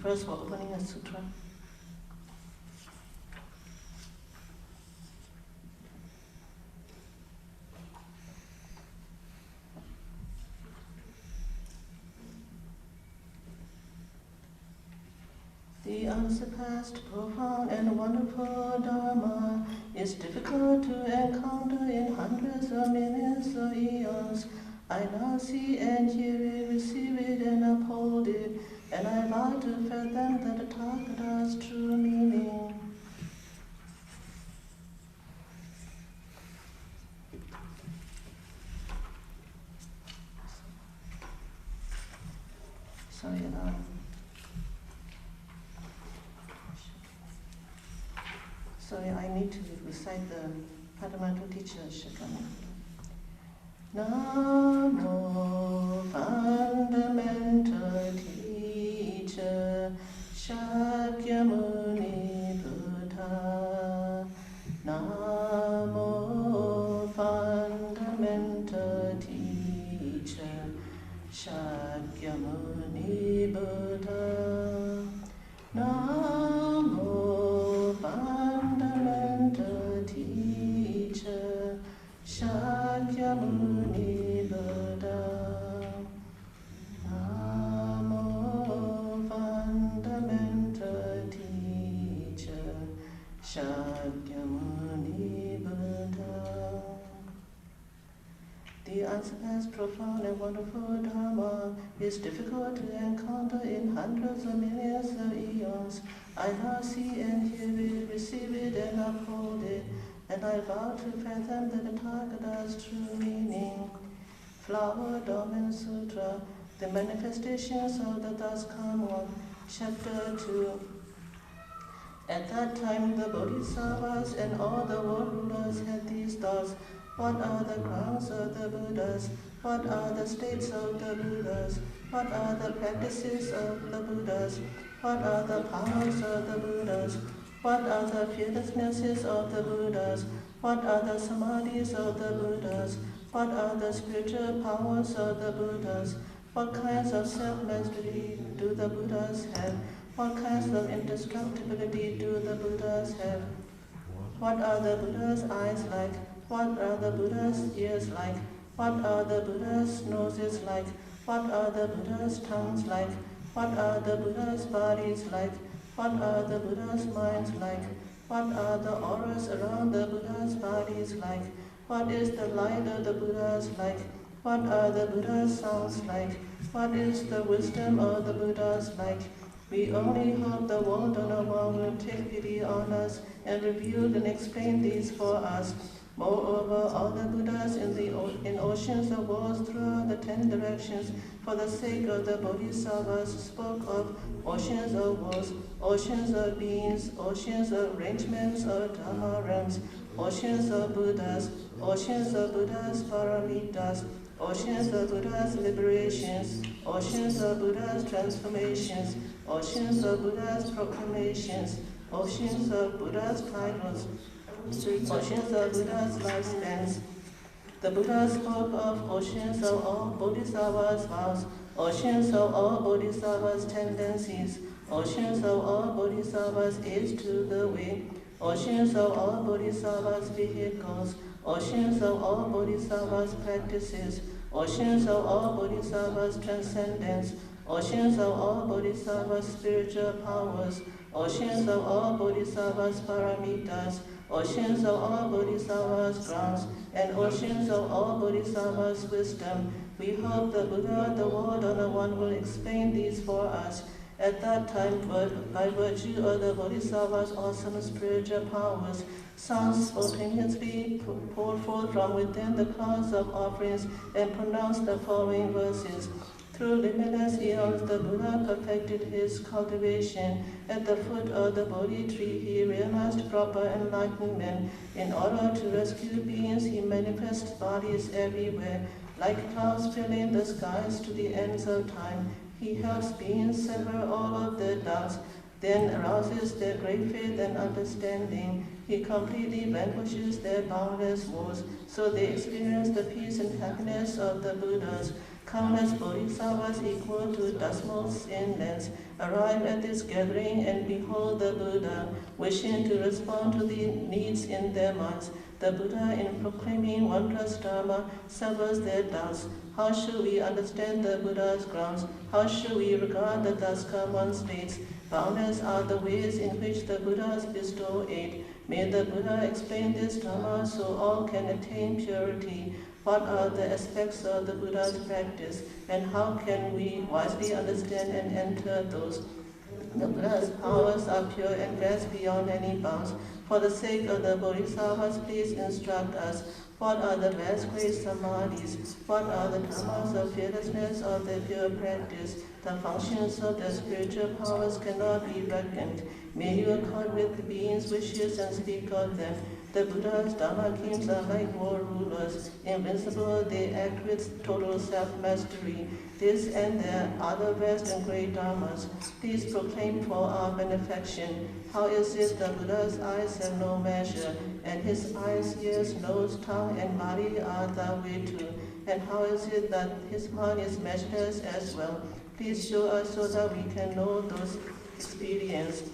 First for opening a sutra. The unsurpassed, profound, and wonderful Dharma is difficult to encounter in hundreds of millions of eons. I now see and hear it, receive it, and uphold it, and I vow to fathom the Tathagata's true meaning. Sorry, I need to recite the fundamental teacher Shikam. Namo fundamental teacher Shakyamuni Buddha. Namo fundamental teacher Shakyamuni Buddha. Namo fundamental teacher Shakyamuni Buddha. Namo fundamental teacher Shakyamuni Buddha. The unsurpassed, profound, and wonderful Dharma is difficult to encounter in hundreds of millions of eons. I now see and hear it, receive it, and uphold it, and I vow to fathom the Tathagata's true meaning. Flower Dormant Sutra, the manifestations of the thus come one, Chap.2. At that time the Bodhisattvas and all the world rulers had these thoughts. What are the grounds of the Buddhas? What are the states of the Buddhas? What are the practices of the Buddhas? What are the powers of the Buddhas? What are the fearlessnesses of the Buddhas? What are the samadhis of the Buddhas? What are the spiritual powers of the Buddhas? What kinds of self-mastery do the Buddhas have? What kinds of indestructibility do the Buddhas have? What are the Buddha's eyes like? What are the Buddha's ears like? What are the Buddha's noses like? What are the Buddha's tongues like? What are the Buddha's bodies like? What are the Buddha's minds like? What are the auras around the Buddha's bodies like? What is the light of the Buddhas like? What are the Buddha's sounds like? What is the wisdom of the Buddhas like? We only hope the world on one will take pity on us and reveal and explain these for us. Moreover, all the Buddhas in oceans of worlds throughout the 10 directions, for the sake of the Bodhisattvas, spoke of oceans of worlds, oceans of beings, oceans of arrangements of dharmas, oceans of Buddhas paramitas, oceans of Buddhas liberations, oceans of Buddhas transformations, oceans of Buddhas proclamations, oceans of Buddhas titles, oceans of Buddha's lifespans. The Buddha spoke of oceans of all Bodhisattvas' vows, oceans of all Bodhisattvas' tendencies, oceans of all Bodhisattvas' aids to the way, oceans of all Bodhisattvas' vehicles, oceans of all Bodhisattvas' practices, oceans of all Bodhisattvas' transcendence, oceans of all Bodhisattvas' spiritual powers, oceans of all Bodhisattvas' paramitas, oceans of all Bodhisattvas' grounds, and oceans of all Bodhisattvas' wisdom. We hope the Buddha, the world on one, will explain these for us. At that time, by virtue of the Bodhisattva's awesome spiritual powers, sounds spontaneously poured forth from within the clouds of offerings and pronounced the following verses. Through limitless eons, the Buddha perfected his cultivation. At the foot of the Bodhi tree, he realized proper enlightenment. In order to rescue beings, he manifests bodies everywhere. Like clouds filling the skies to the ends of time, he helps beings sever all of their doubts, then arouses their great faith and understanding. He completely vanquishes their boundless woes, so they experience the peace and happiness of the Buddhas. Countless bodhisattvas equal to dust motes in length arrive at this gathering and behold the Buddha, wishing to respond to the needs in their minds. The Buddha, in proclaiming wondrous Dharma, severs their doubts. How should we understand the Buddha's grounds? How should we regard the thus come one states? Boundless are the ways in which the Buddhas bestow aid. May the Buddha explain this Dharma so all can attain purity. What are the aspects of the Buddha's practice, and how can we wisely understand and enter those? The Buddha's powers are pure and vast beyond any bounds. For the sake of the Bodhisattvas, please instruct us. What are the vast great samadhis? What are the dhammas of fearlessness of the pure practice? The functions of the spiritual powers cannot be reckoned. May you accord with the beings' wishes and speak of them. The Buddha's Dharma kings are like war rulers. Invincible, they act with total self-mastery. This and their other vast and great dharmas, please proclaim for our benefaction. How is it the Buddha's eyes have no measure, and his eyes, ears, nose, tongue, and body are that way too? And how is it that his mind is measureless as well? Please show us so that we can know those experiences.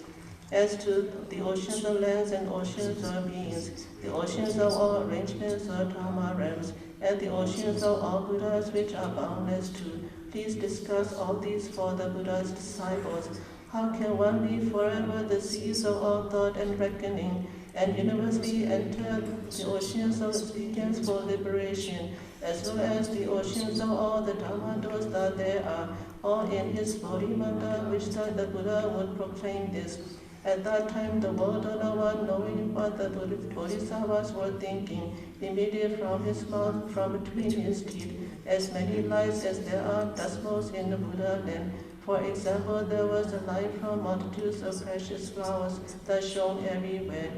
As to the oceans of lands and oceans of beings, the oceans of all arrangements or dharma realms, and the oceans of all Buddhas which are boundless too. Please discuss all these for the Buddha's disciples. How can one be forever the seas of all thought and reckoning, and universally enter the oceans of experience for liberation, as well as the oceans of all the dharma doors that there are, all in his Bodhimanda, which that the Buddha would proclaim this. At that time, the world of no one knowing what the Bodhisattvas were thinking, emitted from his mouth, from between his teeth, as many lights as there are decimals in the Buddha land. For example, there was a light from multitudes of precious flowers that shone everywhere.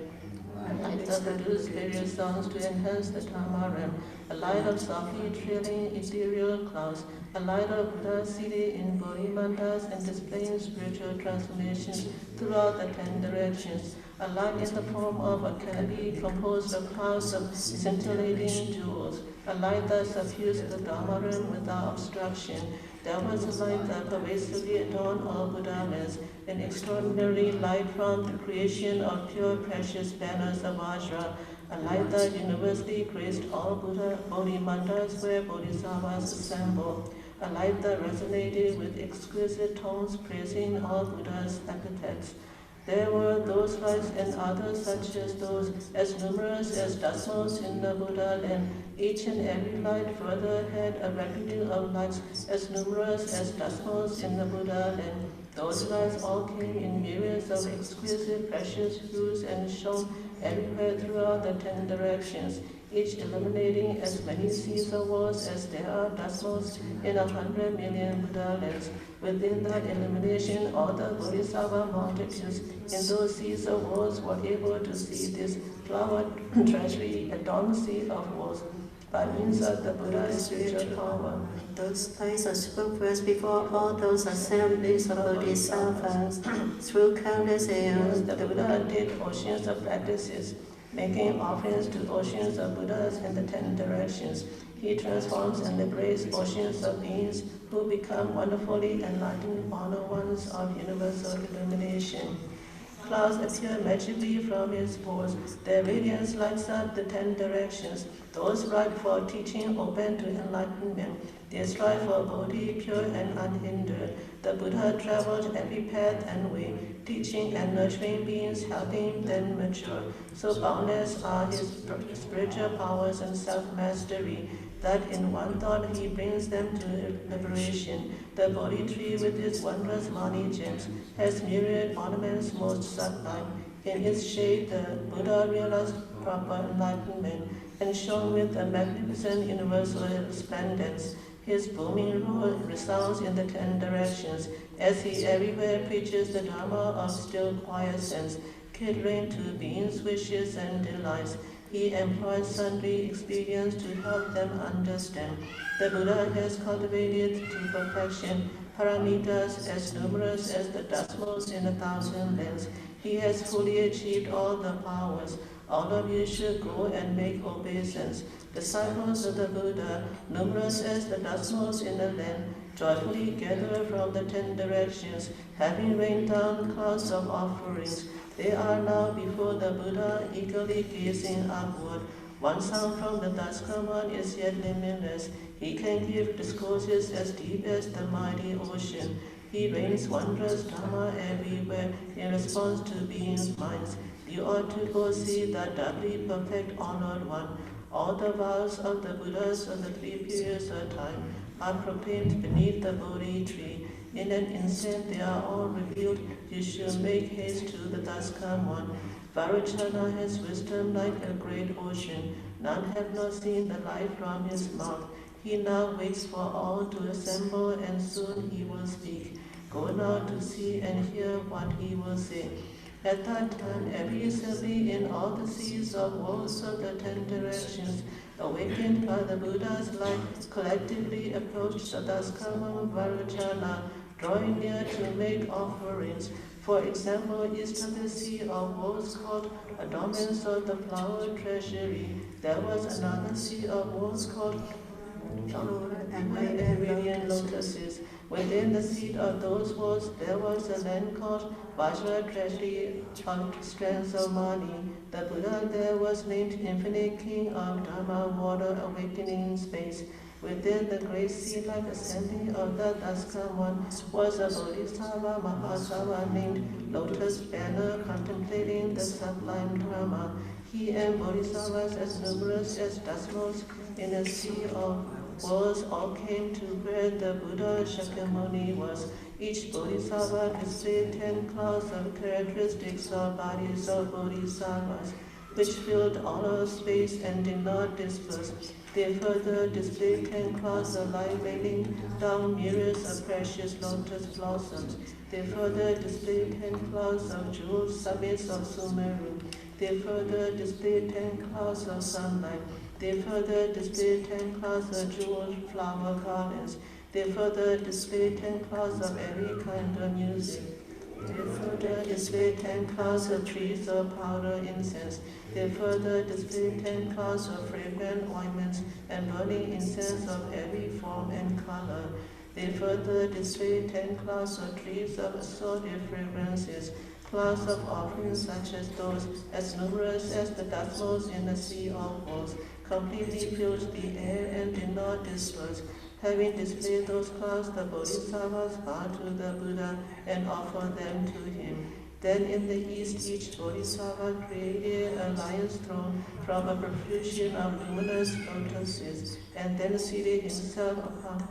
A light that produced various sounds to enhance the Dharma realm. A light of softly trailing ethereal clouds. A light of Buddha seated in Bodhimandas and displaying spiritual transformations throughout the 10 directions. A light in the form of a canopy composed of clouds of scintillating jewels. A light that suffused the Dharma realm without obstruction. There was a light that pervasively adorned all Buddha lands, an extraordinary light from the creation of pure precious banners of Vajra, a light that universally graced all Buddha Bodhimandas where Bodhisattvas assemble, a light that resonated with exquisite tones praising all Buddha's epithets. There were those lights and others such as those, as numerous as decimals in the Buddha land. Each and every light further had a retinue of lights as numerous as decimals in the Buddha land. Those lights all came in myriads of exquisite precious hues and shone everywhere throughout the 10 directions, each illuminating as many seas of walls as there are decimals in 100 million Buddha lands. Within that illumination, all the Bodhisattva multitudes in those seas of walls were able to see this flowered treasury adorned sea of walls by means of the Buddha's spiritual power. Those lights are superposed before all those assemblies of Bodhisattvas. Through countless aeons, the Buddha did oceans of practices, making offerings to oceans of Buddhas in the 10 directions. He transforms and liberates oceans of beings who become wonderfully enlightened honored ones of universal illumination. Clouds appear magically from his pores. Their radiance lights up the 10 directions. Those ripe for teaching open to enlightenment. They strive for Bodhi, pure and unhindered. The Buddha traveled every path and way, teaching and nurturing beings, helping them mature. So boundless are his spiritual powers and self-mastery, that in one thought he brings them to liberation. The Bodhi tree with its wondrous mani gems has myriad ornaments most sublime. In its shade the Buddha realized proper enlightenment and shone with a magnificent universal resplendence. His booming roar resounds in the 10 directions as he everywhere preaches the Dharma of still quiescence, catering to beings' wishes and delights. He employs sundry experience to help them understand. The Buddha has cultivated to perfection paramitas as numerous as the decimals in 1,000 lands. He has fully achieved all the powers. All of you should go and make obeisance. Disciples of the Buddha, numerous as the decimals in the land, joyfully gather from the 10 directions, having rained down clouds of offerings. They are now before the Buddha, eagerly gazing upward. One sound from the Daskaman is yet limitless. He can give discourses as deep as the mighty ocean. He rains wondrous Dhamma everywhere in response to beings' minds. You ought to go see that doubly perfect honored one. All the vows of the Buddhas of the 3 periods of time are proclaimed beneath the Bodhi tree. In an instant they are all revealed. You should make haste to the thus come one. Vairocana has wisdom like a great ocean. None have not seen the light from his mouth. He now waits for all to assemble, and soon he will speak. Go now to see and hear what he will say. At that time, every assembly in all the seas of worlds of the 10 directions, awakened by the Buddha's light, collectively approached the Daskama Vairocana, drawing near to make offerings. For example, east of the sea of worlds called Adornments of the Flower Treasury, there was another sea of worlds called and radiant lotuses. Within the seat of those walls, there was a land called Vajra Treasury of strands of money. The Buddha there was named Infinite King of Dharma, water awakening in space. Within the great sea-like assembly of the Daskam one was a Bodhisattva Mahasava named Lotus Banner, contemplating the sublime Dharma. He and Bodhisattvas as numerous as Dasmos in a sea of worlds all came to where the Buddha Shakyamuni was. Each Bodhisattva displayed 10 clouds of characteristics of bodies of Bodhisattvas, which filled all of space and did not disperse. They further displayed 10 clouds of light raining down mirrors of precious lotus blossoms. They further displayed 10 clouds of jeweled summits of Sumeru. They further displayed 10 clouds of sunlight. They further displayed 10 clouds of jeweled flower gardens. They further displayed 10 clouds of every kind of music. They further displayed 10 clouds of trees of powder incense. They further displayed 10 clouds of fragrant ointments and burning incense of every form and color. They further displayed 10 clouds of trees of assorted fragrances, clouds of offerings such as those, as numerous as the dasmos in the sea of worlds, completely filled the air and did not disperse. Having displayed those clouds, the Bodhisattvas bowed to the Buddha and offered them to him. Then in the east, each Bodhisattva created a lion's throne from a profusion of luminous lotuses, and then seated himself upon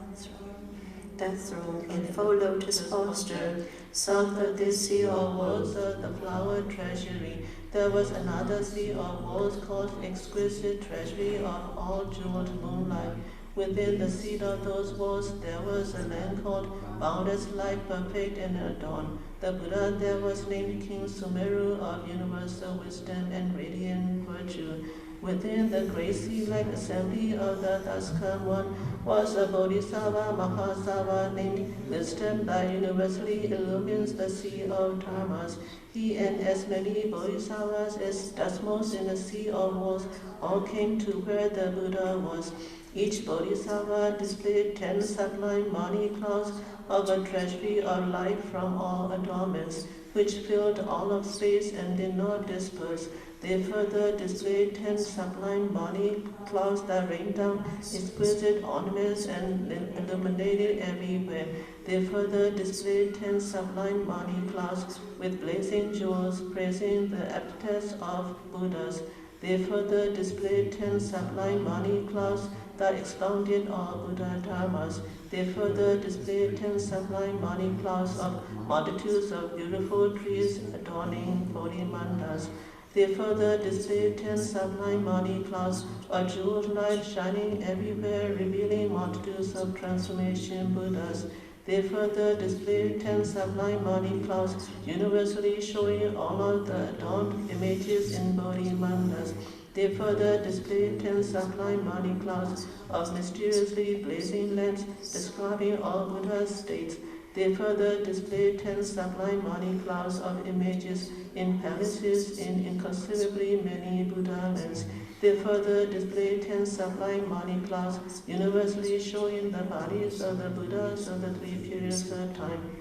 that throne in full lotus posture. South of this sea of worlds of the flower treasury, there was another sea of worlds called exquisite treasury of all jeweled moonlight. Within the seat of those walls, there was a land called boundless light, perfect and adorned. The Buddha there was named King Sumeru of universal wisdom and radiant virtue. Within the great sea-like assembly of the Daskam one was a Bodhisattva Mahasava named Wisdom that universally illumines the sea of dharmas. He and as many Bodhisattvas as Dasmos in the sea of worlds all came to where the Buddha was. Each Bodhisattva displayed 10 sublime money clouds of a treasury of light from all adornments, which filled all of space and did not disperse. They further displayed 10 sublime money clouds that rained down exquisite ornaments and illuminated everywhere. They further displayed 10 sublime money clouds with blazing jewels, praising the epithets of Buddhas. They further displayed 10 sublime money clouds that expounded all Buddha dharmas. They further displayed 10 sublime money clouds of multitudes of beautiful trees adorning Bodhi mandas. They further displayed 10 sublime money clouds of jeweled light shining everywhere, revealing multitudes of transformation Buddhas. They further displayed 10 sublime money clouds, universally showing all of the adorned images in Bodhi mandas. They further displayed 10 sublime money clouds of mysteriously blazing lamps, describing all Buddha's states. They further displayed 10 sublime money clouds of images in palaces in inconceivably many Buddha lands. They further displayed 10 sublime money clouds, universally showing the bodies of the Buddhas of the 3 periods of time.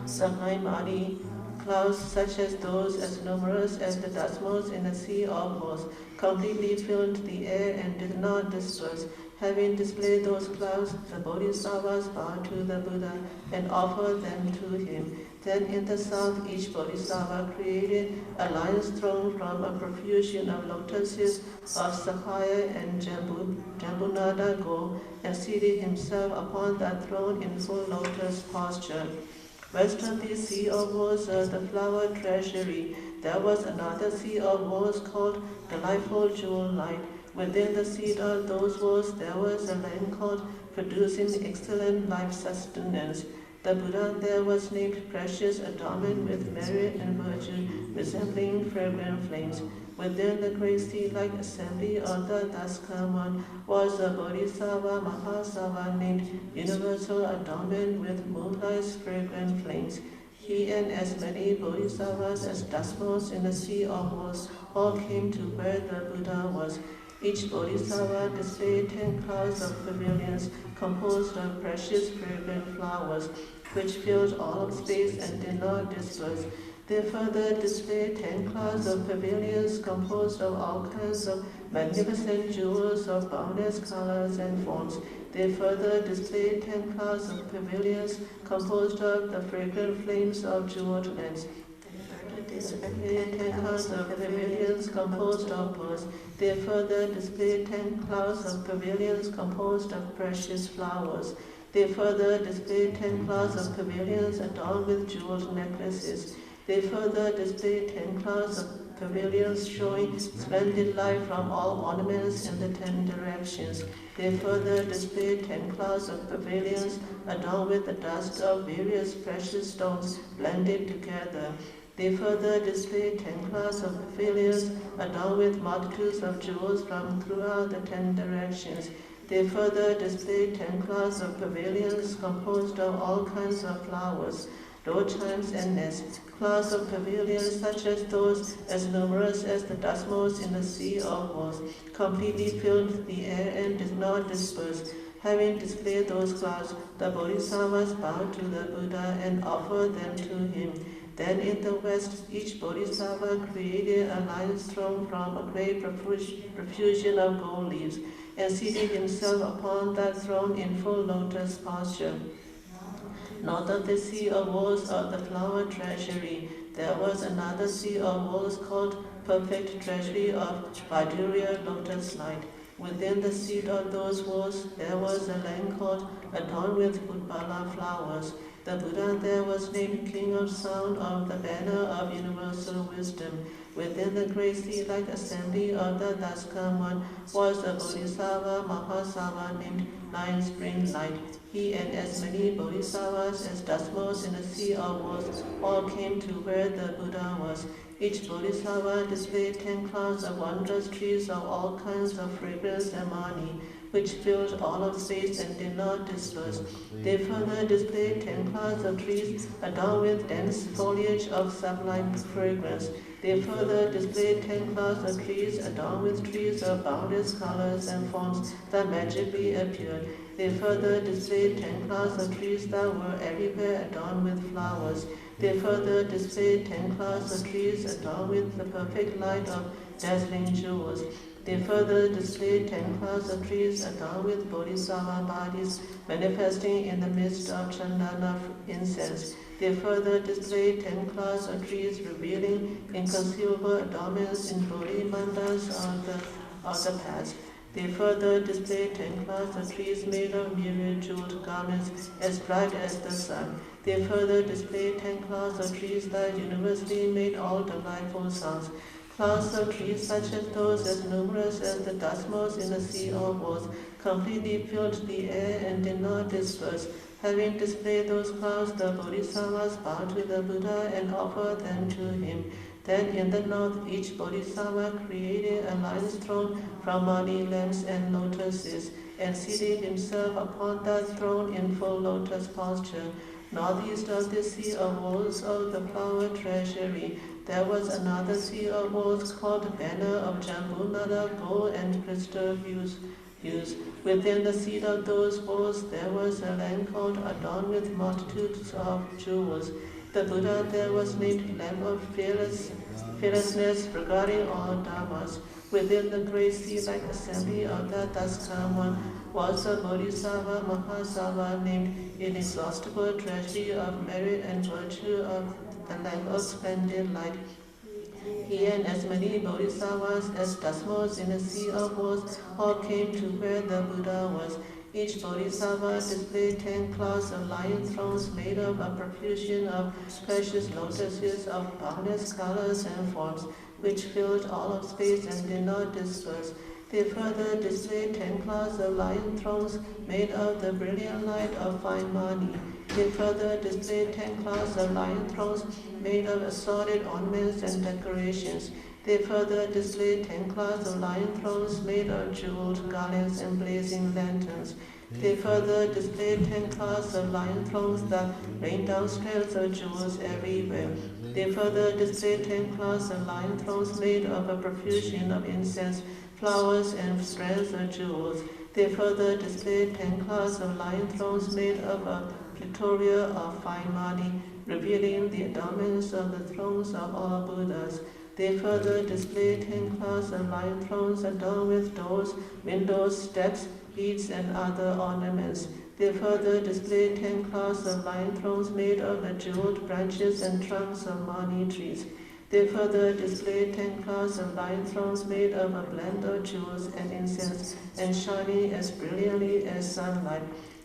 Sublime money clouds such as those as numerous as the dasmos in the sea of worlds completely filled the air and did not disperse. Having displayed those clouds, the Bodhisattvas bowed to the Buddha and offered them to him. Then in the south, each bodhisattva created a lion's throne from a profusion of lotuses of Sakaya and Jambunada Go, and seated himself upon that throne in full lotus posture. West of the sea of walls, the flower treasury, there was another sea of walls called Delightful Jewel Light. Within the seat of those walls, there was a land called Producing Excellent Life Sustenance. The Buddha there was named Precious, adorned with merit and virtue, resembling fragrant flames. Within the great sea-like assembly of the Daskaman was a Bodhisattva Mahasava named Universal, adorned with moonlight fragrant flames. He and as many bodhisattvas as dustmotes in the sea of walls all came to where the Buddha was. Each bodhisattva displayed 10 clouds of pavilions composed of precious fragrant flowers, which filled all of space and did not disperse. They further displayed 10 clouds of pavilions composed of all kinds of magnificent jewels of boundless colors and forms. They further displayed 10 clouds of pavilions composed of the fragrant flames of jeweled lamps. Displayed 10 clouds of pavilions composed of pearls. They further displayed 10 clouds of pavilions composed of precious flowers. They further displayed 10 clouds of pavilions adorned with jeweled necklaces. They further displayed 10 clouds of pavilions showing splendid light from all ornaments in the 10 directions. They further displayed 10 clouds of pavilions adorned with the dust of various precious stones blended together. They further displayed 10 clouds of pavilions adorned with multitudes of jewels from throughout the 10 directions. They further displayed 10 clouds of pavilions composed of all kinds of flowers, door chimes and nests. Clouds of pavilions such as those as numerous as the dust motes in the sea of walls completely filled the air and did not disperse. Having displayed those clouds, the bodhisattvas bowed to the Buddha and offered them to him. Then in the west, each bodhisattva created a lion's throne from a great profusion of gold leaves, and seated himself upon that throne in full lotus posture. North of the sea of walls of the flower treasury, there was another sea of walls called Perfect Treasury of Vajraya Lotus Light. Within the seat of those walls, there was a land called adorned with Utpala flowers. The Buddha there was named King of Sound of the Banner of Universal Wisdom. Within the great sea-like assembly of the Daskaman was a Bodhisattva Mahasava named Nine Spring Light. He and as many bodhisattvas as dustmotes in the sea of walls all came to where the Buddha was. Each bodhisattva displayed 10 clouds of wondrous trees of all kinds of fragrance and mani, which filled all of space and did not disperse. They further displayed 10 clouds of trees adorned with dense foliage of sublime fragrance. They further displayed 10 clouds of trees adorned with trees of boundless colors and forms that magically appeared. They further displayed 10 clouds of trees that were everywhere adorned with flowers. They further displayed 10 clouds of trees adorned with the perfect light of dazzling jewels. They further displayed 10 clouds of trees adorned with bodhisattva bodies manifesting in the midst of chandana incense. They further displayed 10 clouds of trees revealing inconceivable adornments in bodhi mandalas of the past. They further displayed 10 clouds of trees made of myriad jeweled garments as bright as the sun. They further displayed 10 clouds of trees that universally made all delightful sounds. Clouds of trees such as those as numerous as the dust motes in the sea of walls completely filled the air and did not disperse. Having displayed those clouds, the bodhisattvas bowed to the Buddha and offered them to him. Then in the north, each bodhisattva created a lion's throne from mani lamps and lotuses, and seated himself upon that throne in full lotus posture. Northeast of the sea of walls of the flower treasury, there was another sea of walls called the Banner of Jambunada, gold and crystal hues. Within the seat of those walls, there was a land called adorned with multitudes of jewels. The Buddha there was named Lamp of Fearlessness regarding all dharmas. Within the great sea-like assembly of the Taskam one was a Bodhisattva Mahasava named Inexhaustible Treasury of Merit and Virtue of the Lamp of Splendid Light. He and as many bodhisattvas as dasmos in a sea of worlds all came to where the Buddha was. Each bodhisattva displayed 10 clouds of lion thrones made of a profusion of precious lotuses of boundless colors and forms, which filled all of space and did not disperse. They further displayed 10 clouds of lion thrones made of the brilliant light of fine mani. They further displayed 10 clouds of lion thrones made of assorted ornaments and decorations. They further displayed 10 clouds of lion thrones made of jeweled garlands and blazing lanterns. They further displayed 10 clouds of lion thrones that rained down streams of jewels everywhere. They further displayed 10 clouds of lion thrones made of a profusion of incense, flowers, and strands of jewels. They further displayed 10 clouds of lion thrones made of a plethora of fine mani, revealing the adornments of the thrones of all Buddhas. They further displayed 10 clouds of lion thrones adorned with doors, windows, steps, beads, and other ornaments. They further displayed 10 clouds of lion thrones made of the jeweled branches and trunks of mani trees. They further displayed 10 clouds of lion thrones made of a blend of jewels and incense, and shining as brilliantly as sunlight.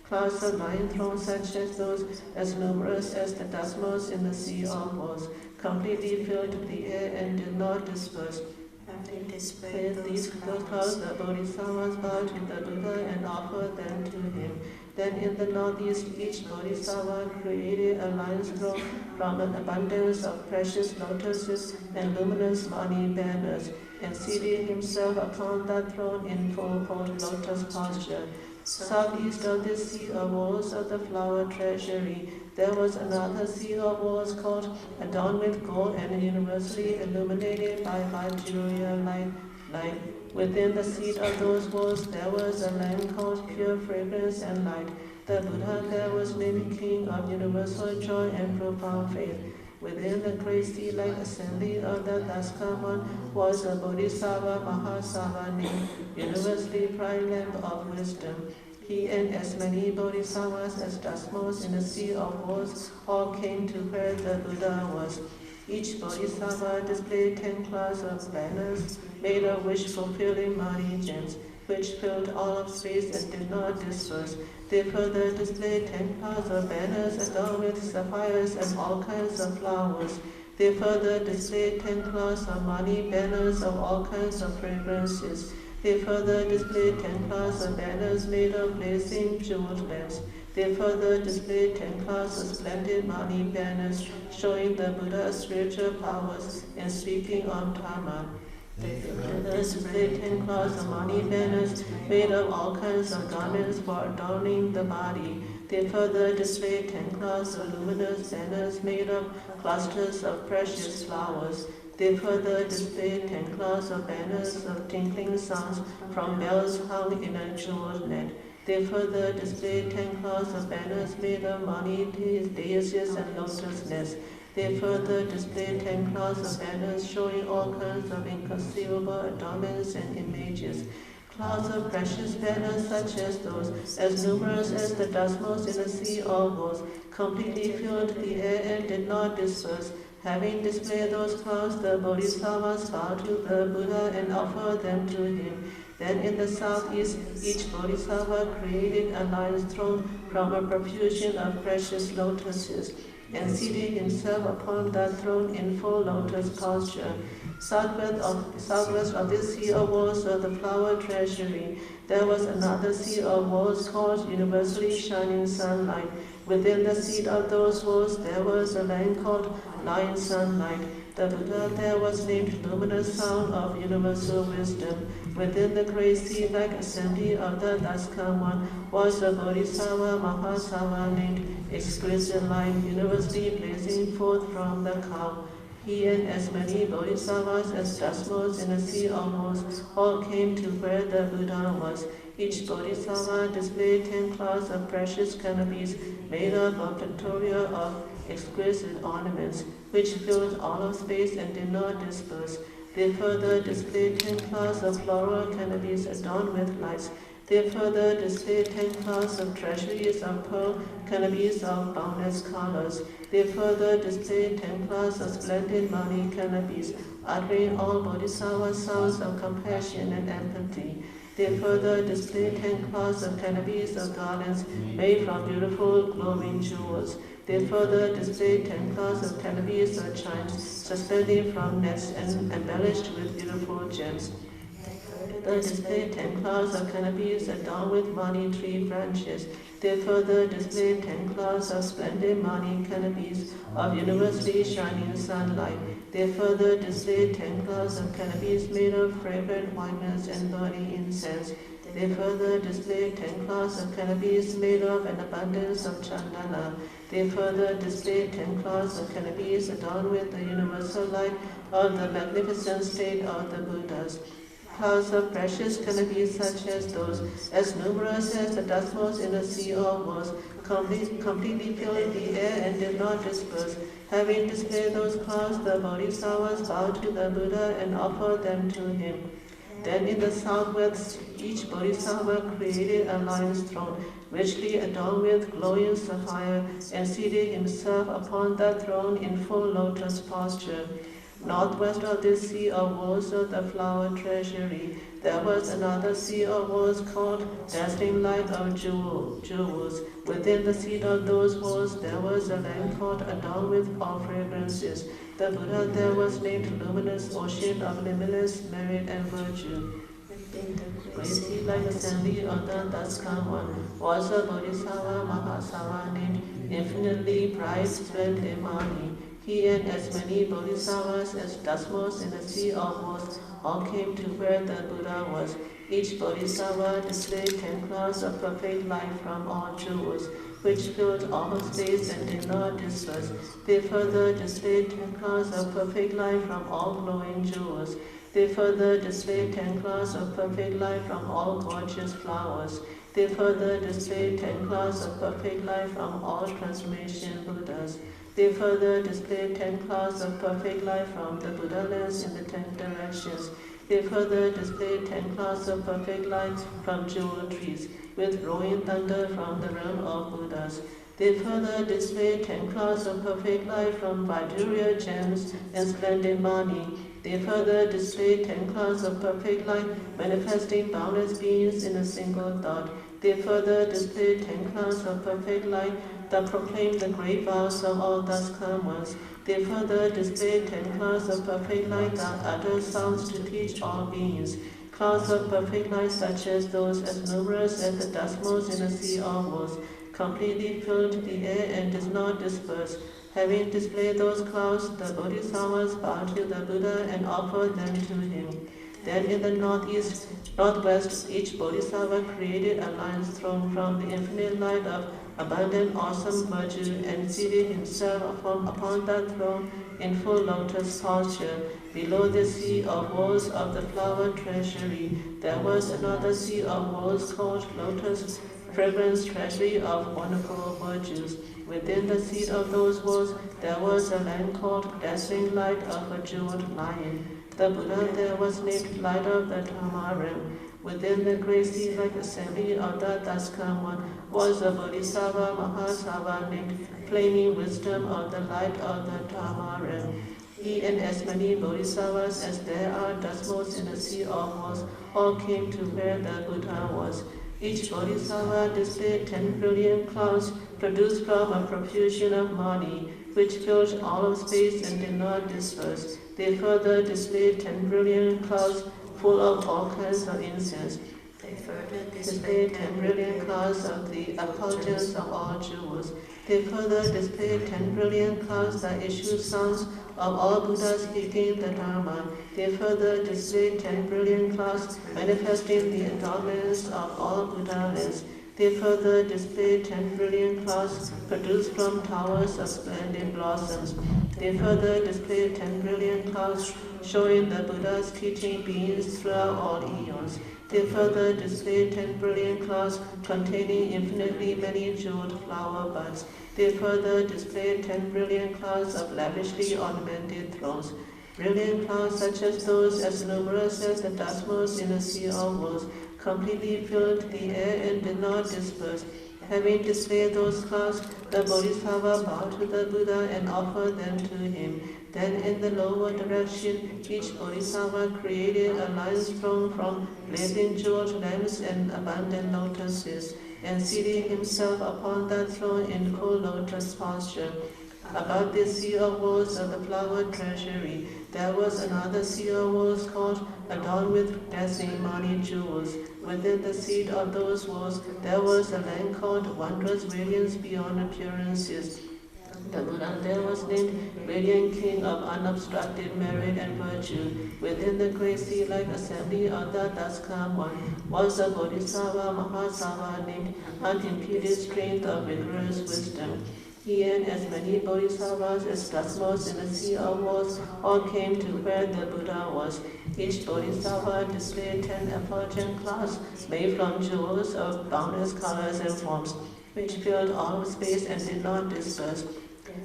Clouds of lion thrones such as those as numerous as the dasmos in the sea of worlds, completely filled the air and did not disperse. Having displayed With these clouds, the bodhisattvas bowed to the Buddha and offered them to him. Then in the northeast, each bodhisattva created a lion's throne from an abundance of precious lotuses and luminous mani banners, and seated himself upon that throne in full-fold lotus posture. Southeast of this sea of walls of the flower treasury, there was another sea of walls called, adorned with gold and universally illuminated by Vajraya light. Within the seat of those walls there was a lamp called pure fragrance and light. The Buddha there was named King of universal joy and profound faith. Within the great sea-like assembly of the Daskama was a Bodhisattva Mahasava named Universally Bright Lamp of Wisdom. He and as many bodhisattvas as dasmos in the sea of worlds all came to where the Buddha was. Each bodhisattva displayed 10 clouds of banners made of wish-fulfilling mani gems, which filled all of space and did not disperse. They further displayed 10 clouds of banners adorned with sapphires and all kinds of flowers. They further displayed 10 clouds of mani banners of all kinds of fragrances. They further displayed 10 clouds of banners made of blazing jeweled lamps. They further displayed 10 clouds of splendid mani banners showing the Buddha's spiritual powers and speaking on Dharma. They further displayed 10 clouds of mani banners made of all kinds of garments for adorning the body. They further displayed 10 clouds of luminous banners made of clusters of precious flowers. They further displayed 10 clouds of banners of tinkling sounds from bells hung in a jeweled net. They further displayed 10 clouds of banners made of mani daisies and lotus nests. They further displayed 10 clouds of banners showing all kinds of inconceivable adornments and images. Clouds of precious banners such as those, as numerous as the dasmos in the sea of worlds, completely filled the air and did not disperse. Having displayed those clouds, the bodhisattvas bowed to the Buddha and offered them to him. Then in the southeast, each bodhisattva created a lion's throne from a profusion of precious lotuses, and seated himself upon that throne in full lotus posture. Southwest of this sea of walls of the flower treasury, there was another sea of walls called universally shining sunlight. Within the seat of those walls there was a land called lion sunlight. The Buddha there was named luminous sound of universal wisdom. Within the great sea-like assembly of the Daskama was a Bodhisattva Mahasava named exquisite light, universally blazing forth from the cow. He and as many bodhisattvas as dasmos in the sea of worlds all came to where the Buddha was. Each bodhisattva displayed 10 clouds of precious canopies made up of plethora of exquisite ornaments, which filled all of space and did not disperse. They further displayed 10 clouds of floral canopies adorned with lights. They further displayed 10 clouds of treasuries of pearl canopies of boundless colors. They further displayed 10 clouds of splendid money canopies, uttering all bodhisattva sounds of compassion and empathy. They further displayed 10 clouds of canopies of garlands made from beautiful glowing jewels. They further displayed 10 clouds of canopies of chimes suspended from nets and embellished with beautiful gems. They displayed 10 clouds of canopies adorned with mani tree branches. They further displayed 10 clouds of splendid mani canopies of universally shining sunlight. They further displayed 10 clouds of canopies made of fragrant whiteness and burning incense. They further displayed 10 clouds of canopies made of an abundance of chandana. They further displayed 10 clouds of canopies adorned with the universal light of the magnificent state of the Buddhas. Clouds of precious canopies such as those, as numerous as the dust motes in the sea or was, completely filled the air and did not disperse. Having displayed those clouds, the bodhisattvas bowed to the Buddha and offered them to him. Then in the southwest, each bodhisattva created a lion's throne, richly adorned with glowing sapphire, and seated himself upon that throne in full lotus posture. Northwest of this sea of walls of the flower treasury, there was another sea of walls called dazzling light of jewels. Within the seat of those walls there was a land court adorned with all fragrances. The Buddha there was named luminous ocean of limitless merit and virtue. Great sea like assembly of the Daskam one was a Bodhisattva Mahasattva named infinitely bright splendid Mani. He and as many bodhisattvas as dust motes in the sea of walls all came to where the Buddha was. Each bodhisattva displayed 10 clouds of perfect light from all jewels, which filled all space and did not disperse. They further displayed 10 clouds of perfect light from all glowing jewels. They further displayed 10 clouds of perfect light from all gorgeous flowers. They further displayed 10 clouds of perfect light from all transformation Buddhas. They further displayed 10 clouds of perfect light from the Buddha lands in the 10 directions. They further displayed 10 clouds of perfect light from jewel trees, with rolling thunder from the realm of Buddhas. They further displayed 10 clouds of perfect light from Vajra gems and splendid mani. They further displayed 10 clouds of perfect light manifesting boundless beings in a single thought. They further displayed 10 clouds of perfect light that proclaimed the great vows of all Daskam ones. They further displayed 10 clouds of perfect light that utter sounds to teach all beings. Clouds of perfect light such as those as numerous as the dust motes in the sea of walls, completely filled the air and did not disperse. Having displayed those clouds, the bodhisattvas bowed to the Buddha and offered them to him. Then in the northwest, each bodhisattva created a lion's throne from the infinite light of abundant awesome virtue and seated himself upon that throne in full lotus posture. Below the sea of walls of the flower treasury, there was another sea of walls called lotus fragrance treasury of wonderful virtues. Within the seat of those walls, there was a land called dazzling light of a jeweled lion. The Buddha there was named light of the Dharma realm. Within the great sea-like assembly of the Daskam one was a Bodhisattva Mahasattva named flaming wisdom of the light of the Dharma realm. He and as many bodhisattvas as there are dust motes in the sea of walls all came to where the Buddha was. Each bodhisattva displayed 10 brilliant clouds produced from a profusion of mani, which filled all of space and did not disperse. They further displayed 10 brilliant clouds full of all kinds of incense. They further displayed 10 brilliant clouds of the effulgence of all jewels. They further displayed 10 brilliant clouds that issue sounds of all Buddhas speaking the Dharma. They further displayed 10 brilliant clouds manifesting the endowments of all Buddha lands. They further displayed 10 brilliant clouds produced from towers of splendid blossoms. They further displayed 10 brilliant clouds showing the Buddha's teaching beings throughout all eons. They further displayed 10 brilliant clouds containing infinitely many jeweled flower buds. They further displayed 10 brilliant clouds of lavishly ornamented thrones. Brilliant clouds such as those, as numerous as the dust motes in a sea of walls, completely filled the air and did not disperse. Having displayed those clouds, the Bodhisattva bowed to the Buddha and offered them to him. Then in the lower direction, each Bodhisattva created a lion's throne from blazing jeweled lamps and abundant lotuses, and seated himself upon that throne in full lotus posture. Above this sea of walls of the flower treasury, there was another sea of walls called, adorned with dazzling money jewels. Within the seat of those walls, there was a land called Wondrous Radiance Beyond Appearances. The Buddha there was named Radiant King of Unobstructed Merit and Virtue. Within the great sea-like assembly of the Daskam one was the Bodhisattva Mahasattva named Unimpeded Strength of Vigorous Wisdom. He and as many bodhisattvas as dust in the sea of walls all came to where the Buddha was. Each bodhisattva displayed 10 effulgent clouds made from jewels of boundless colors and forms, which filled all space and did not disperse.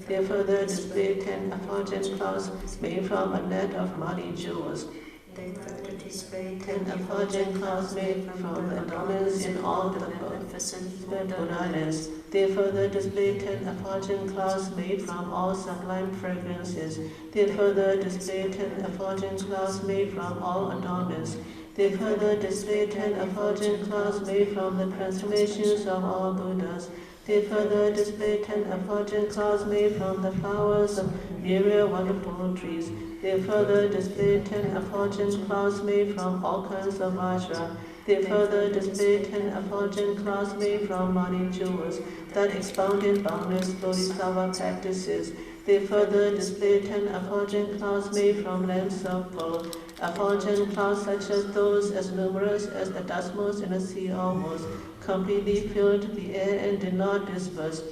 They further displayed 10 effulgent clouds made from a net of muddy jewels. They further displayed 10 effulgent clouds made from endowments in all the beneficent Buddha lands. They further displayed 10 effulgent clouds made from all sublime fragrances. They further displayed 10 effulgent clouds made from all adornments. They further displayed 10 effulgent clouds made from the transformations of all Buddhas. They further displayed 10 effulgent clouds made from the flowers of myriad wonderful trees. They further displayed 10 effulgent clouds made from all kinds of vajra. They further displayed 10 effulgent clouds made from money jewels that expounded boundless bodhisattva practices. They further displayed 10 effulgent clouds made from lamps of gold, effulgent clouds such as those as numerous as the dust motes in a sea almost, completely filled the air and did not disperse.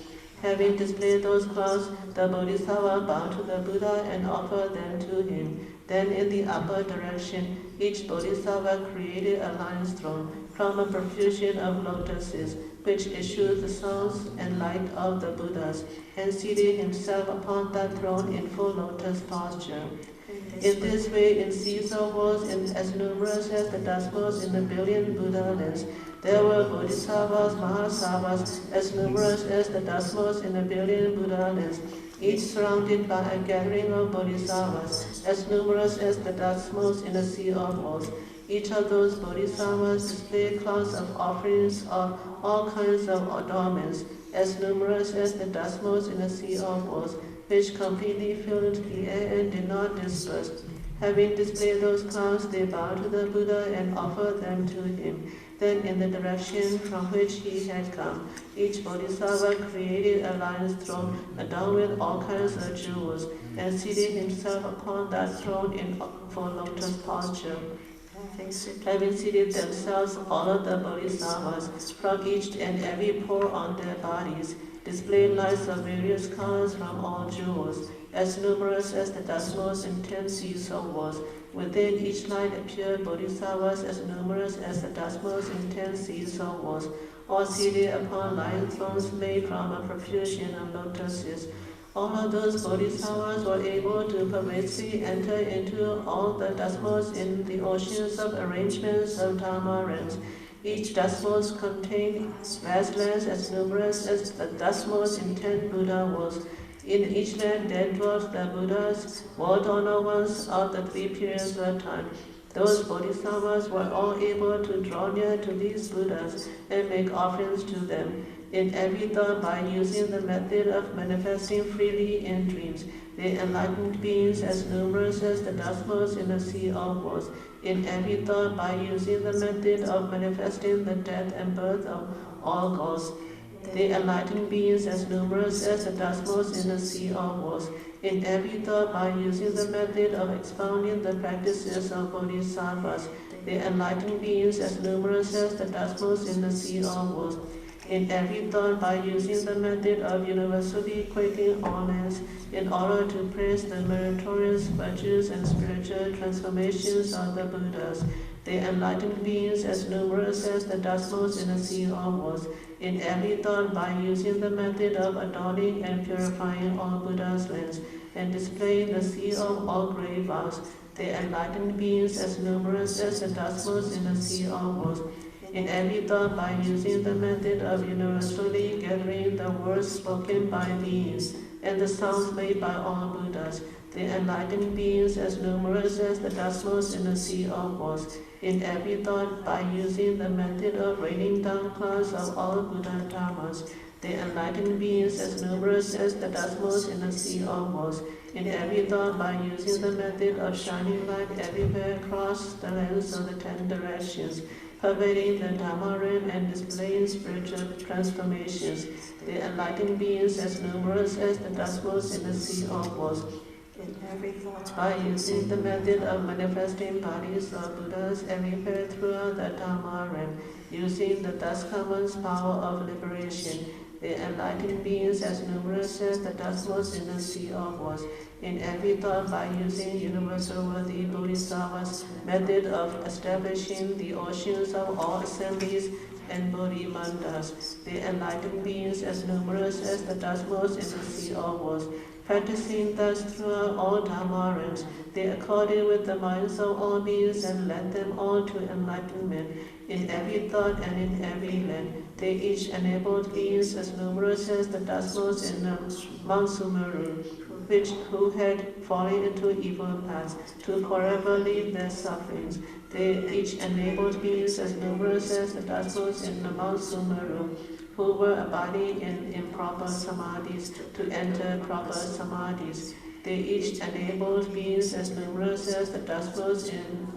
Having displayed those clouds, the Bodhisattva bowed to the Buddha and offered them to him. Then in the upper direction, each Bodhisattva created a lion's throne from a profusion of lotuses, which issued the sounds and light of the Buddhas, and seated himself upon that throne in full lotus posture. In this way, in seas of walls and as numerous as the dust motes in a billion Buddha lands, there were bodhisattvas, mahasattvas, as numerous as the dust motes in a billion Buddha lands, each surrounded by a gathering of bodhisattvas, as numerous as the dust motes in a sea of walls. Each of those bodhisattvas displayed clouds of offerings of all kinds of adornments, as numerous as the dust motes in a sea of walls, which completely filled the air and did not disperse. Having displayed those clouds, they bowed to the Buddha and offered them to him. Then in the direction from which he had come, each bodhisattva created a lion's throne adorned with all kinds of jewels, and seated himself upon that throne in full lotus posture. Having seated themselves, all of the bodhisattvas, from each and every pore on their bodies, displayed lights of various colors from all jewels, as numerous as the dust motes in 10 seas of walls. Within each light appeared bodhisattvas as numerous as the dust motes in 10 seas of walls, all seated upon lion thrones made from a profusion of lotuses. All of those bodhisattvas were able to pervasively enter into all the dust motes in the oceans of arrangements of tamarans. Each dust mote contained vast lands as numerous as the dust motes in 10 Buddha worlds. In each land there dwelt the Buddhas, world-honored ones of the 3 periods of time. Those bodhisattvas were all able to draw near to these Buddhas and make offerings to them. In every thought, by using the method of manifesting freely in dreams, they enlightened beings as numerous as the dust motes in the sea of walls. In every thought, by using the method of manifesting the death and birth of all ghosts, they enlightened beings as numerous as the dust motes in the sea of walls. In every thought, by using the method of expounding the practices of bodhisattvas, they enlightened beings as numerous as the dust motes in the sea of walls. In every thought, by using the method of universally quaking all lands, in order to praise the meritorious virtues and spiritual transformations of the Buddhas, they enlightened beings as numerous as the dust motes in the sea of walls. In every thought, by using the method of adorning and purifying all Buddha's lands, and display the sea of all great vows. The enlightened beings as numerous as the dustmotes in the sea of woes. In every thought, by using the method of universally gathering the words spoken by beings and the sounds made by all Buddhas, the enlightened beings as numerous as the dustmotes in the sea of woes. In every thought, by using the method of raining down clouds of all Buddha dharmas, the enlightened beings as numerous as the dustmotes in the sea of woes. In every thought, by using the method of shining light everywhere across the lens of the 10 directions, pervading the Dharma realm and displaying spiritual transformations, the enlightened beings as numerous as the dustmotes in the sea of woes. In every thought, By using the method of manifesting bodies of Buddhas everywhere throughout the Dharma realm, using the Daskaman's power of liberation, the enlightened beings as numerous as the dustmotes in the sea of woes. In every thought, by using universal worthy Bodhisattva's method of establishing the oceans of all assemblies and Bodhimandas, the enlightened beings as numerous as the dustmotes in the sea of woes. Practicing thus throughout all Dharma realms, they accorded with the minds of all beings and led them all to enlightenment. In every thought and in every land, they each enabled beings as numerous as the dustmotes in the Mount Sumeru, who had fallen into evil paths, to forever leave their sufferings. They each enabled beings as numerous as the dustmotes in the Mount Sumeru, who were abiding in improper samadhis, to enter proper samadhis. They each enabled beings as numerous as the dustmotes in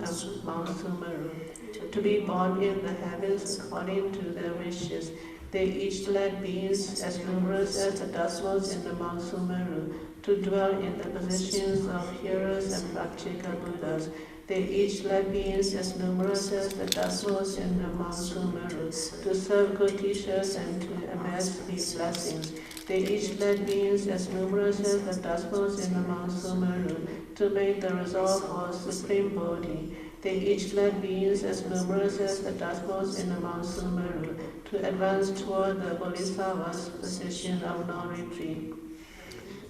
Mount Sumeru, to be born in the heavens according to their wishes. They each led beings as numerous as the dustmotes in the Mount Sumeru, to dwell in the positions of hearers and Praktika Buddhas. They each led beings as numerous as the dustmotes in the Mount Sumeru, to serve good teachers and to amass these blessings. They each led beings as numerous as the dustmotes in the Mount Sumeru, to make the resolve for Supreme Bodhi. They each led beings as numerous as the dustmotes in the Mount Sumeru, to advance toward the Bodhisattva's position of non-retreat.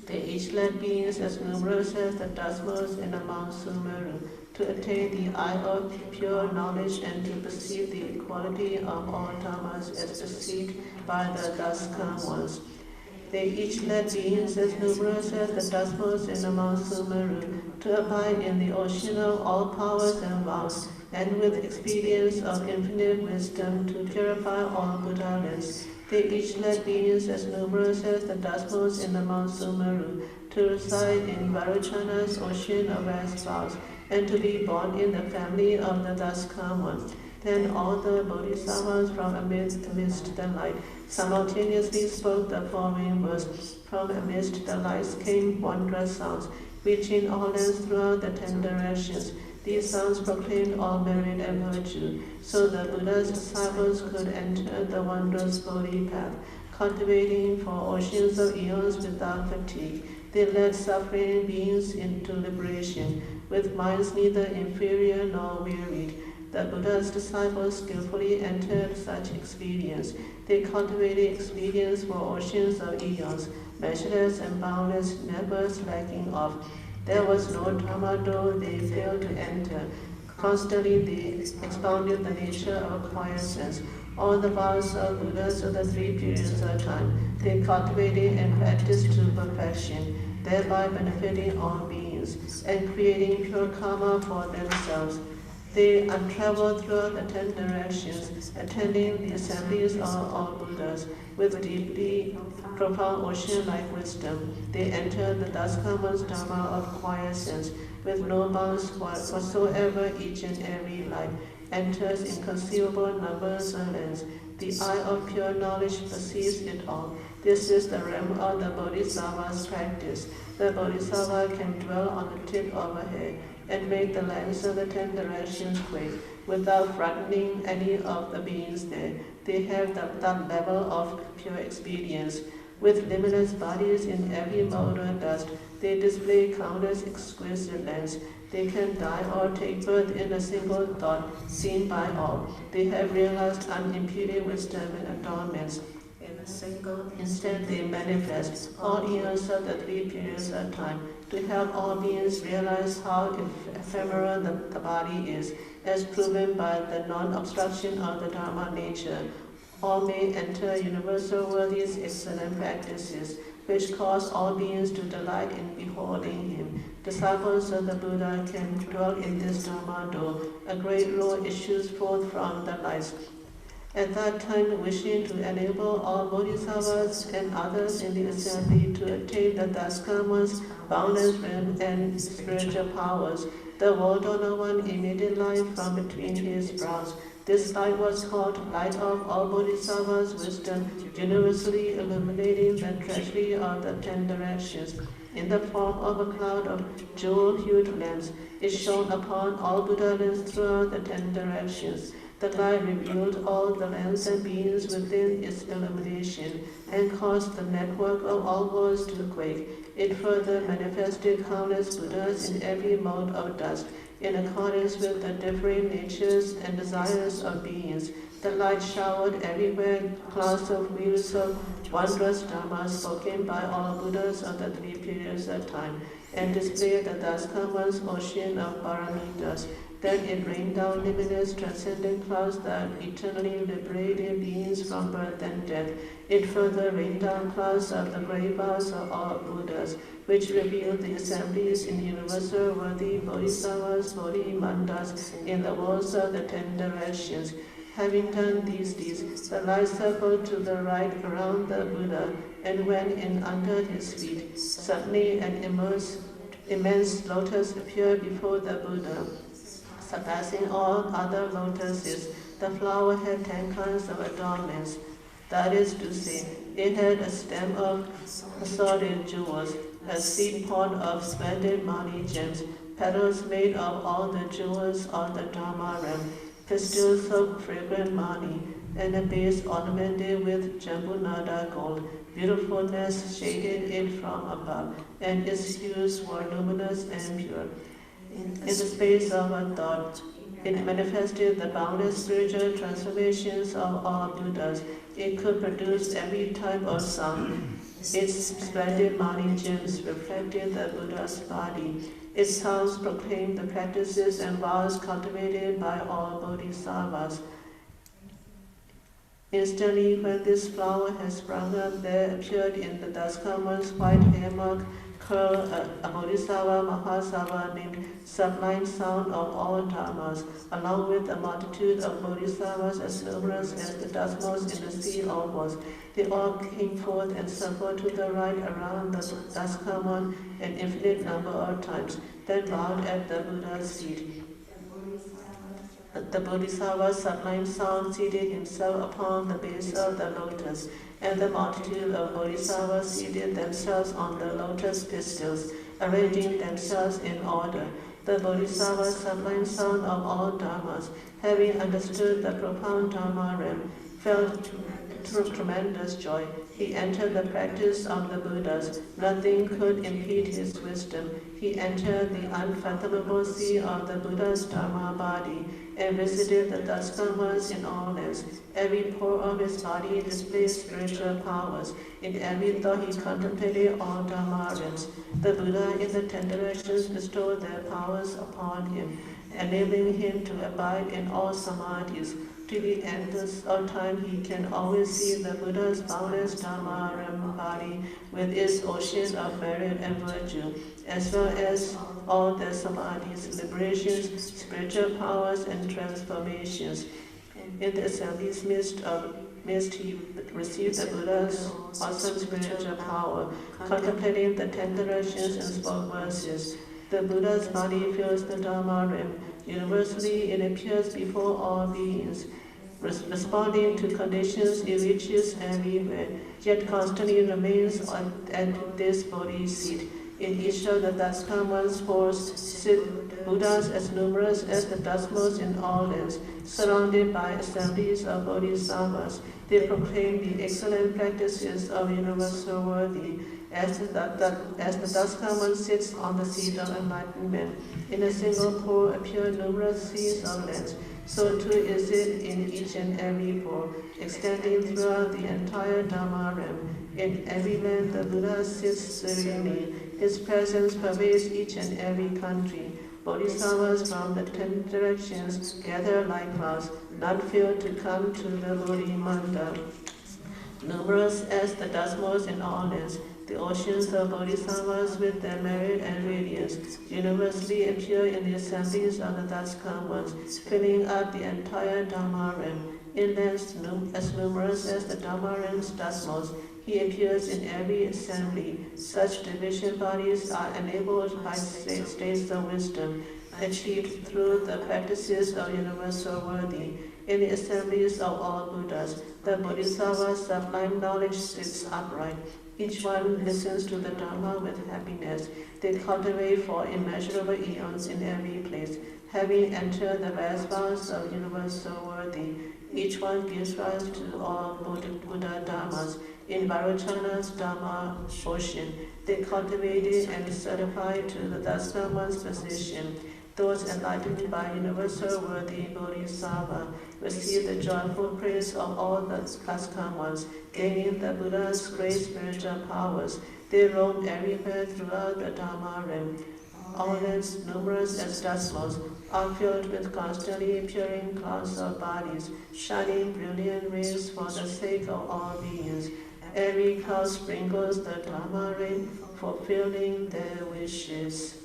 They each led beings as numerous as the dustmotes in the Mount Sumeru, to attain the eye of pure knowledge and to perceive the equality of all dharmas as perceived by the Daskam ones. They each led beings as numerous as the dustmotes in the Mount Sumeru, to abide in the ocean of all powers and vows, and with experience of infinite wisdom to purify all Buddha lands. They each led beings as numerous as the dustmotes in the Mount Sumeru, to reside in Vairocana's ocean of vast vows, and to be born in the family of the Daskama. Then all the Bodhisattvas from amidst the light simultaneously spoke the following verse. From amidst the lights came wondrous sounds, reaching all lands throughout the 10 directions. These sounds proclaimed all merit and virtue, so the Buddha's disciples could enter the wondrous Bodhi path, cultivating for oceans of eons without fatigue. They led suffering beings into liberation, with minds neither inferior nor wearied. The Buddha's disciples skillfully entered such experience. They cultivated experience for oceans of eons, measureless and boundless, never slacking off. There was no Dharma door they failed to enter. Constantly they expounded the nature of quiescence. All the vows of Buddhas of the 3 periods of time they cultivated and practiced to perfection, thereby benefiting all beings and creating pure karma for themselves. They untraveled throughout the 10 directions, attending the assemblies of all Buddhas with deeply profound ocean-like wisdom. They entered the Daskama's Dharma of quiescence with no bounds whatsoever. Each and every life enters inconceivable numbers of lands. The eye of pure knowledge perceives it all. This is the realm of the Bodhisattva's practice. The Bodhisattva can dwell on the tip of a hair and make the lands of the 10 directions quake without frightening any of the beings there. They have that level of pure experience. With limitless bodies in every mode of dust, they display countless exquisite lands. They can die or take birth in a single thought, seen by all. They have realized unimpeded wisdom and adornments. In a single instant they manifest all eons of the 3 periods of time. to help all beings realize how ephemeral the body is, as proven by the non-obstruction of the Dharma nature. All may enter universal worthy's excellent practices, which cause all beings to delight in beholding him. Disciples of the Buddha can dwell in this Dharma door. A great law issues forth from the lights. At that time, wishing to enable all bodhisattvas and others in the assembly to attain the Daskamas, boundless realm, and spiritual powers, the Vardhana one emitted light from between his brows. This light was called Light of all Bodhisattvas' wisdom, universally illuminating the treasury of the 10 directions. In the form of a cloud of jewel-hued lamps, it shone upon all Buddha lands throughout the 10 directions. The light revealed all the lands and beings within its illumination, and caused the network of all worlds to quake. It further manifested countless Buddhas in every mode of dust, in accordance with the differing natures and desires of beings. The light showered everywhere clouds of wheels of wondrous dharmas spoken by all Buddhas of the 3 periods of time, and displayed the Daskamas ocean of paramitas. Then it rained down luminous transcendent clouds that eternally liberated beings from birth and death. It further rained down clouds of the great vows of all Buddhas, which revealed the assemblies in universal worthy bodhisattvas, bodhimandas, in the worlds of the 10 directions. Having done these deeds, the light circled to the right around the Buddha and went in under his feet. Suddenly an immense lotus appeared before the Buddha, surpassing all other lotuses. The flower had 10 kinds of adornments. That is to say, it had a stem of assorted jewels, a seed pod of splendid mani gems, petals made of all the jewels of the Dharma realm, pistils of fragrant mani, and a base ornamented with jambunada gold. Beautifulness shaded it from above, and its hues were luminous and pure. In the space of a thought, it manifested the boundless spiritual transformations of all Buddhas. It could produce every type of sound. Its splendid mani gems reflected the Buddha's body. Its sounds proclaimed the practices and vows cultivated by all bodhisattvas. Instantly, when this flower had sprung up, there appeared in the Daskamas white hair mark curl a bodhisattva mahasattva named Sublime Sound of all dharmas, along with a multitude of bodhisattvas as numerous as the dustmotes in the sea almost. They all came forth and circled to the right around the Daskaman an infinite number of times, then bowed at the Buddha's feet. The Bodhisattva Sublime Sound seated himself upon the base of the lotus, and the multitude of bodhisattvas seated themselves on the lotus pistils, arranging themselves in order. The Bodhisattva Sublime Sound of all dharmas, having understood the profound Dharma realm, felt tremendous joy. He entered the practice of the Buddhas. Nothing could impede his wisdom. He entered the unfathomable sea of the Buddha's Dharma body and visited the Daskamas in all lands. Every pore of his body displayed spiritual powers. In every thought he contemplated all Dharma realms. The Buddha in the 10 directions bestowed their powers upon him, enabling him to abide in all samadhis. To the end of time, he can always see the Buddha's boundless Dharma realm body with its ocean of merit and virtue, as well as all the samadhis, liberations, spiritual powers, and transformations. In the assembly's midst, he received the Buddha's awesome spiritual power, contemplating the 10 directions and spoke verses. The Buddha's body fills the Dharma realm. Universally, it appears before all beings. Responding to conditions, it reaches everywhere, yet constantly remains at this Bodhi seat. In each of the Daskamas force sit Buddhas as numerous as the dustmotes in all lands, surrounded by assemblies of bodhisattvas. They proclaim the excellent practices of universal worthy. As the Daskaman sits on the seat of enlightenment, in a single pore appear numerous seas of lands. So too is it in each and every pore, extending throughout the entire Dharma realm. In every land the Buddha sits serenely. His presence pervades each and every country. Bodhisattvas from the 10 directions gather like clouds, none fail to come to the Bodhi Manda. Numerous as the dust motes in all lands, the oceans of Bodhisattvas with their merit and radiance universally appear in the assemblies of the Daskam ones, filling up the entire Dharma rim. In lands as numerous as the Dharma rim's dust motes, he appears in every assembly. Such division bodies are enabled by states of wisdom, achieved through the practices of universal worthy. In the assemblies of all Buddhas, the Bodhisattva's sublime knowledge sits upright. Each one listens to the Dharma with happiness. They cultivate for immeasurable eons in every place. Having entered the vast bounds of universal worthy, each one gives rise to all Buddha Dharmas. In Vairocana's Dharma ocean, they cultivated and certified to the Daskama's position. Those enlightened by universal worthy Bodhisattva receive the joyful praise of all the Daskam ones, gaining the Buddha's great spiritual powers. They roam everywhere throughout the Dharma rim. All lands, numerous as dust motes, are filled with constantly appearing clouds of bodies, shining brilliant rays for the sake of all beings. Every cloud sprinkles the Dharma rain, fulfilling their wishes.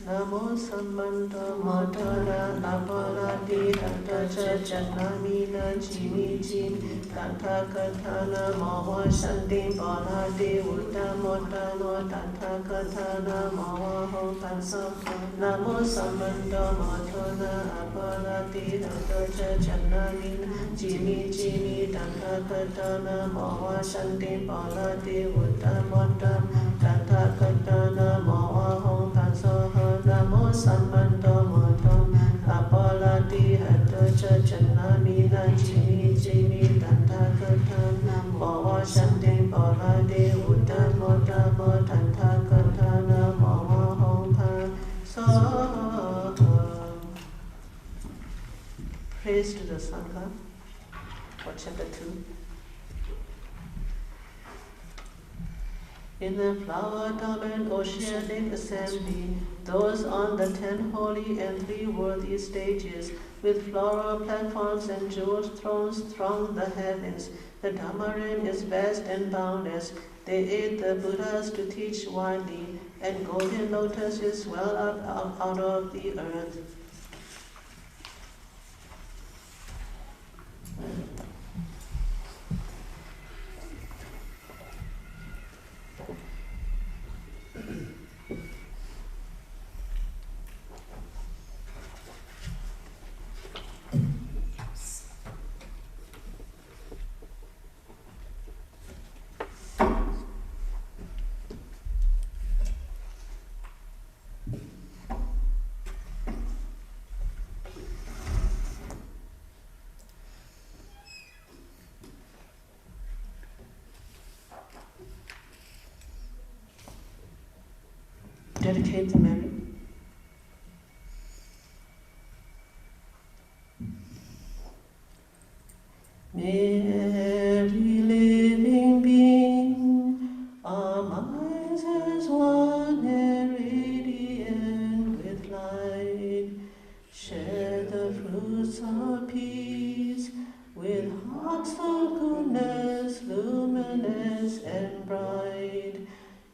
Namo Sammanto Motona Aparati Tattacha Janamina Jimi Jim Tanta Katana Mawa Shantim Palati Uttamotamo Tanta Katana Mawa Hong Tansam Namo Sammanto Motona Aparati Tattacha Janamina Jimi Jimi Tanta Katana Mawa Shantim Palati Uttamotamo Tanta Katana Mawa Hong Tansam Namo Sammanto Motom Apalati Hatocha Janamina Jimi Jimi Tantakatan Mawa Shantim Palati Uttamotamo Tantakatana Mawa Hong Pan Soham. Praise to the Sangha for Chapter 2. In the flower-dominant oceanic assembly, those on the 10 holy and 3 worthy stages, with floral platforms and jeweled thrones, throng the heavens. The Dharma rim is vast and boundless. They aid the Buddhas to teach widely, and golden lotuses well up out of the earth. Dedicate the merit. May every living being, our minds as one and radiant with light, share the fruits of peace with hearts of goodness, luminous and bright.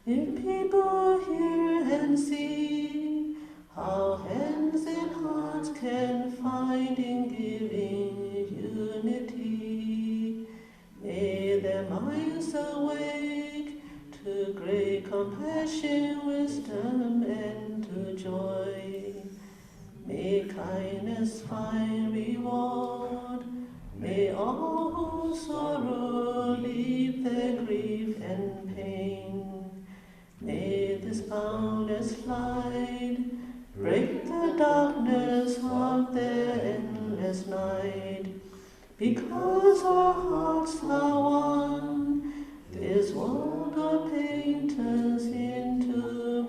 If people hear and see how hands and hearts can find in giving unity, may their minds awake to great compassion, wisdom, and to joy. May kindness find reward. May all who sorrow leave their grief and pain. May this boundless light break the darkness of their endless night. Because our hearts are one, this world of pain turns into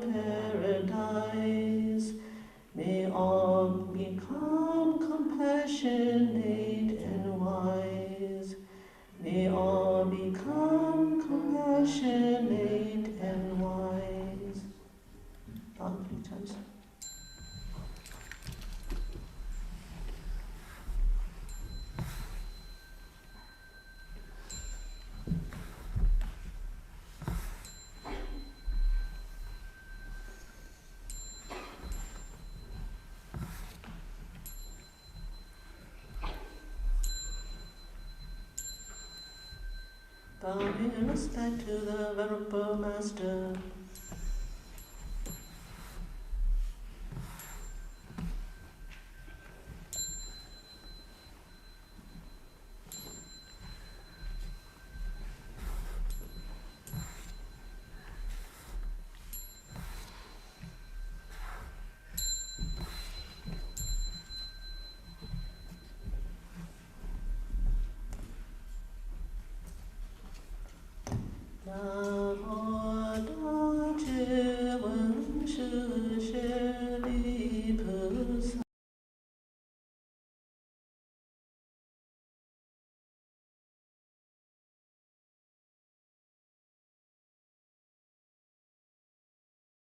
paradise. May all become compassionate and wise. Bowing in respect to the Venerable Master.